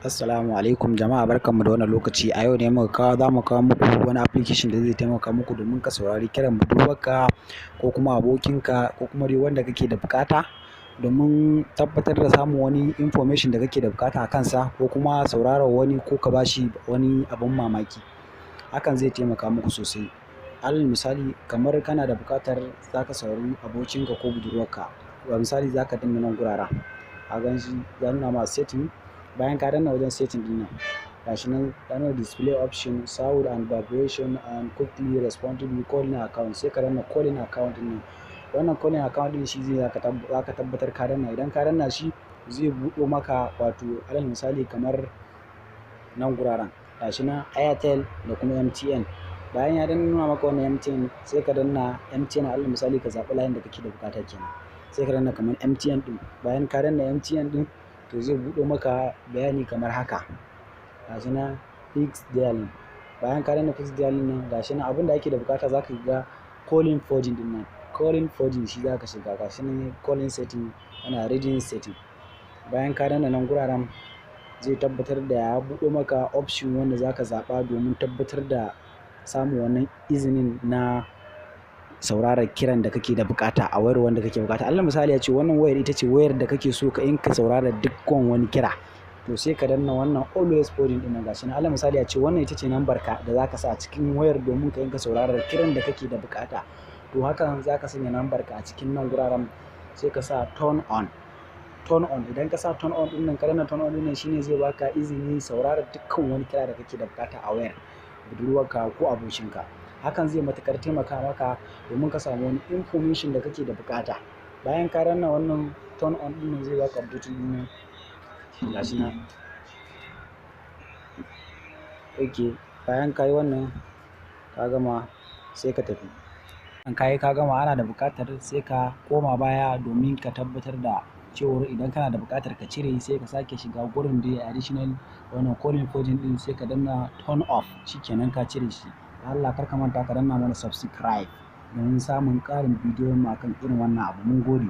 Assalamu alaikum jama'a, barkanmu da wannan lokaci. A yau ne za mu kawo muku wani application da zai taimaka muku domin ka saurari kiran budurwarka ko kuma abokinka ko kuma dai wanda kake da buƙata domin tabbatar da samun wani information da kake da buƙata a kansa, ko kuma sauraron wani ko ka bashi wani abin mamaki. Hakan zai taimaka muku sosai. Alal misali, kamar kana da buƙatar za ka saurari abokinka ko budurwarka. Misali za ka danna nan guraren. A gan shi ya nuna ma setting. Bayan ka danna wajen setting ɗin nan, gashi nan ya nuna display option, sound and vibration and quickly respond to the calling account. Sai ka danna calling account ɗin nan. Wannan calling account ɗin shi za ka tabbatar ka danna. Idan ka danna shi zai buɗo maka, wato alal misali kamar nan guraren. Gashi nan Airtel da kuma MTN. Bayan ya nuna maka wannan MTN, sai ka danna MTN. Alal misali ka zaɓi layin da kake da buƙata kenan. Sai ka danna kamar MTN ɗin. Bayan ka danna MTN ɗin, to zai buɗo maka bayani kamar haka. Gashi nan fixed dialing. Bayan ka danna fixed dialing nan, gashi nan abin da ake da buƙata za ka ga calling forging ɗin nan. Calling forging shi za ka shiga. Gashi nan calling setting, ana reading setting. Bayan ka danna nan guraren, zai tabbatar da ya buɗo maka option wanda za ka zaɓa domin tabbatar da samun wannan izinin na sauraron kiran da kake da buƙata a wayar wanda kake buƙata. Alal misali ya ce wannan wayar ita ce wayar da kake so in ka saurara dukkan wani kira. To sai ka danna wannan always forwarding ɗin nan. Gashi nan alal misali ya ce wannan ita ce number ka da za ka sa a cikin wayar domin ka saurara kiran da kake da buƙata. To hakan za ka sanya number ka a cikin nan guraren, sai ka sa turn on. Turn on. Idan ka sa turn on ɗin nan, ka danna turn on ɗin nan, shine zai baka izini saurara dukkan wani kira da kake da buƙata a wayar budurwarka ko abokinka. Hakan zai matuƙar taimaka maka domin ka samu wani information da kake da buƙata. Bayan ka danna wannan turn on ɗin nan, zai baka update ɗin nan. Gashi nan. Okay. Bayan ka yi wannan, ka gama, sai ka tafi. Ka gama, ana da buƙatar sai ka koma baya domin ka tabbatar da cewar idan kana da buƙatar ka cire, sai ka sake shiga gurin da additional wannan calling forging ɗin, sai ka danna turn off. Shikenan ka cire shi. Allah kar ka manta ka danna mana subscribe domin samun ƙarin bidiyon mu akan irin wannan abu. Mun gode.